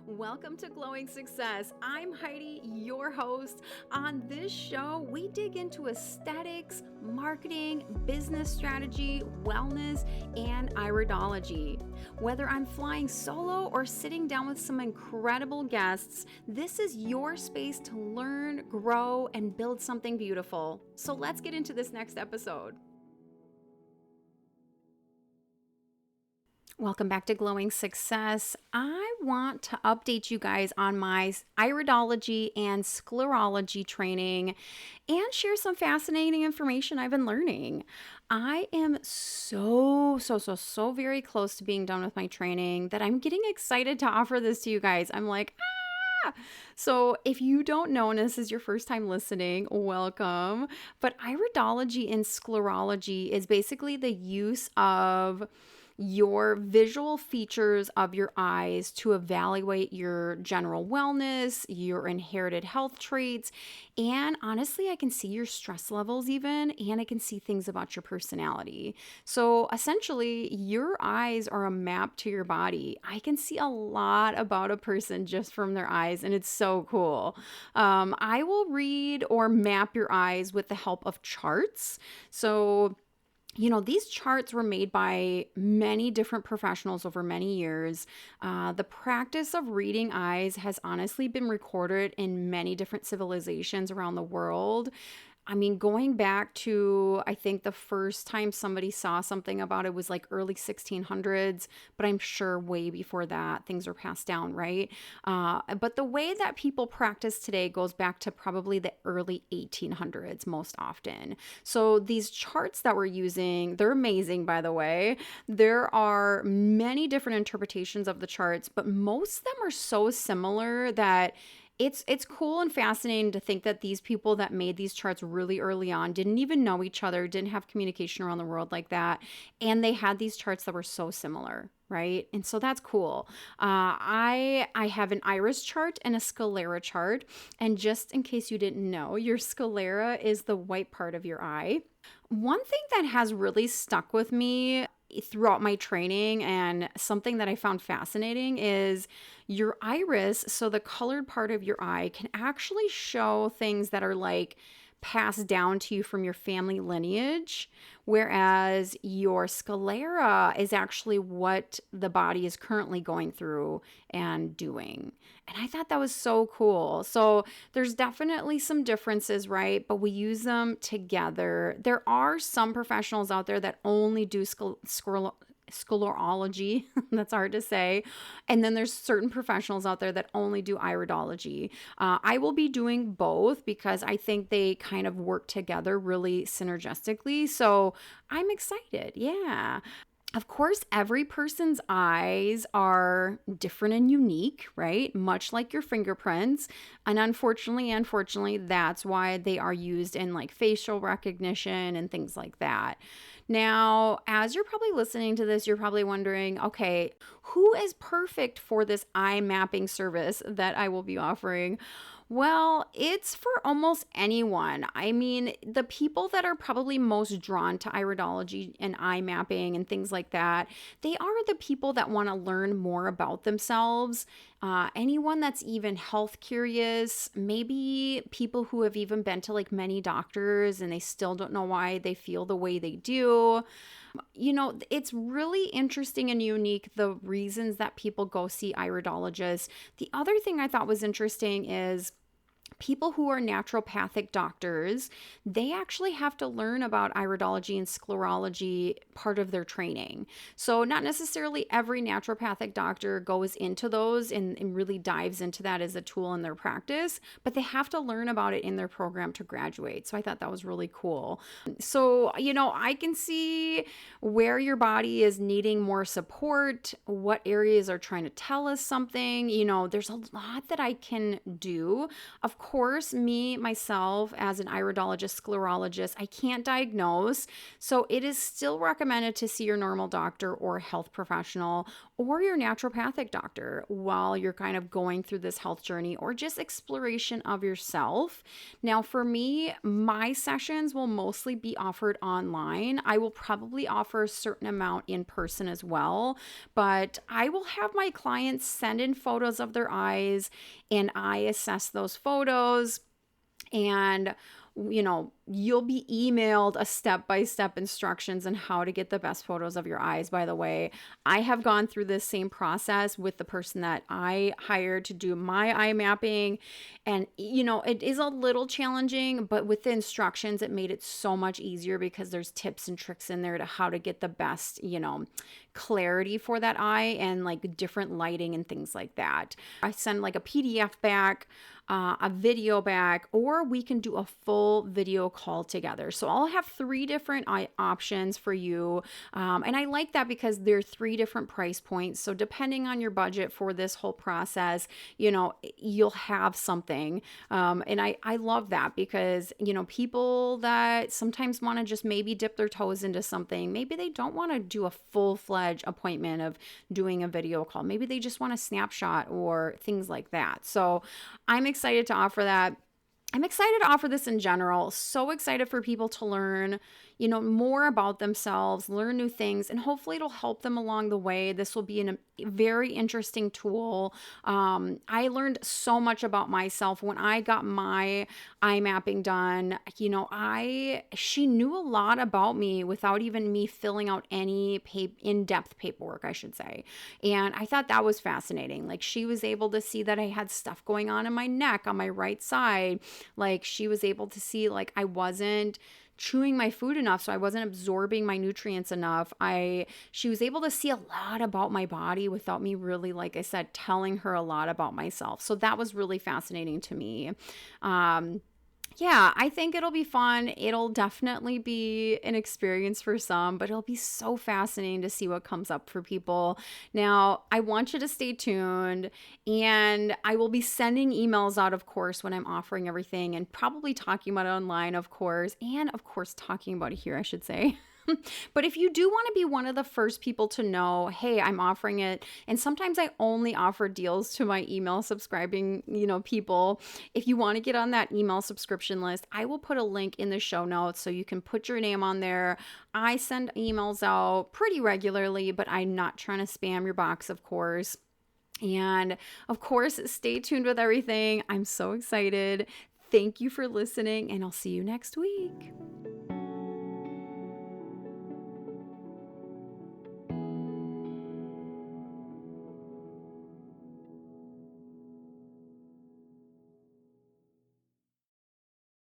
Welcome to Glowing Success. I'm Heidi, your host. On this show, we dig into aesthetics, marketing, business strategy, wellness, and iridology. Whether I'm flying solo or sitting down with some incredible guests, this is your space to learn, grow, and build something beautiful. So let's get into this next episode. Welcome back to Glowing Success. I want to update you guys on my iridology and sclerology training and share some fascinating information I've been learning. I am so very close to being done with my training that I'm getting excited to offer this to you guys. I'm like, So if you don't know, and this is your first time listening, welcome. But iridology and sclerology is basically the use of your visual features of your eyes to evaluate your general wellness, your inherited health traits, and honestly, I can see your stress levels even, and I can see things about your personality. So essentially, your eyes are a map to your body. I can see a lot about a person just from their eyes, and it's so cool. I will read or map your eyes with the help of charts. So these charts were made by many different professionals over many years. The practice of reading eyes has honestly been recorded in many different civilizations around the world. I mean, going back to, I think the first time somebody saw something about it was like early 1600s, but I'm sure way before that things are passed down, right? But the way that people practice today goes back to probably the early 1800s most often. So these charts that we're using, they're amazing, by the way. There are many different interpretations of the charts, but most of them are so similar that it's cool and fascinating to think that these people that made these charts really early on didn't even know each other, didn't have communication around the world like that, and they had these charts that were so similar, right? And so that's cool. I have an iris chart and a sclera chart, and just in case you didn't know, your sclera is the white part of your eye. One thing that has really stuck with me throughout my training and something that I found fascinating is your iris. So the colored part of your eye can actually show things that are like passed down to you from your family lineage, whereas your sclera is actually what the body is currently going through and doing. And I thought that was so cool. So there's definitely some differences, right? But we use them together. There are some professionals out there that only do sclerology. That's hard to say. And then there's certain professionals out there that only do iridology. I will be doing both because I think they kind of work together really synergistically. So I'm excited. Yeah. Of course, every person's eyes are different and unique, right? Much like your fingerprints. And unfortunately, that's why they are used in like facial recognition and things like that. Now, as you're probably listening to this, you're probably wondering, okay, who is perfect for this eye mapping service that I will be offering? Well, it's for almost anyone. I mean, the people that are probably most drawn to iridology and eye mapping and things like that, they are the people that want to learn more about themselves. Anyone that's even health curious, maybe people who have even been to like many doctors and they still don't know why they feel the way they do. It's really interesting and unique, the reasons that people go see iridologists. The other thing I thought was interesting is people who are naturopathic doctors, they actually have to learn about iridology and sclerology part of their training. So not necessarily every naturopathic doctor goes into those and really dives into that as a tool in their practice, but they have to learn about it in their program to graduate. So I thought that was really cool. So, I can see where your body is needing more support, what areas are trying to tell us something. There's a lot that I can do. Of of course, me, myself, as an iridologist, sclerologist, I can't diagnose. So it is still recommended to see your normal doctor or health professional or your naturopathic doctor while you're kind of going through this health journey or just exploration of yourself. Now, for me, my sessions will mostly be offered online. I will probably offer a certain amount in person as well, but I will have my clients send in photos of their eyes and I assess those photos, and you'll be emailed a step-by-step instructions on how to get the best photos of your eyes. By the way, I have gone through this same process with the person that I hired to do my eye mapping, and it is a little challenging, but with the instructions it made it so much easier because there's tips and tricks in there to how to get the best clarity for that eye and like different lighting and things like that. I send like a PDF back, a video back, or we can do a full video call together. So I'll have 3 different options for you. And I like that because there are 3 different price points. So depending on your budget for this whole process, you'll have something. And I love that because, people that sometimes want to just maybe dip their toes into something, maybe they don't want to do a full-fledged appointment of doing a video call. Maybe they just want a snapshot or things like that. So I'm excited to offer that. I'm excited to offer this in general. So excited for people to learn, more about themselves, learn new things, and hopefully it'll help them along the way. This will be a very interesting tool. I learned so much about myself when I got my eye mapping done. She knew a lot about me without even me filling out any in-depth paperwork, I should say. And I thought that was fascinating. Like, she was able to see that I had stuff going on in my neck on my right side. Like, she was able to see like I wasn't chewing my food enough, so I wasn't absorbing my nutrients enough. She was able to see a lot about my body without me really, like I said, telling her a lot about myself. So that was really fascinating to me. Yeah, I think it'll be fun. It'll definitely be an experience for some, but it'll be so fascinating to see what comes up for people. Now, I want you to stay tuned, and I will be sending emails out, of course, when I'm offering everything, and probably talking about it online, of course, and of course, talking about it here, I should say. But if you do want to be one of the first people to know, hey, I'm offering it, and sometimes I only offer deals to my email subscribing, people. If you want to get on that email subscription list, I will put a link in the show notes so you can put your name on there. I send emails out pretty regularly, but I'm not trying to spam your box, of course. And of course, stay tuned with everything. I'm so excited. Thank you for listening, and I'll see you next week.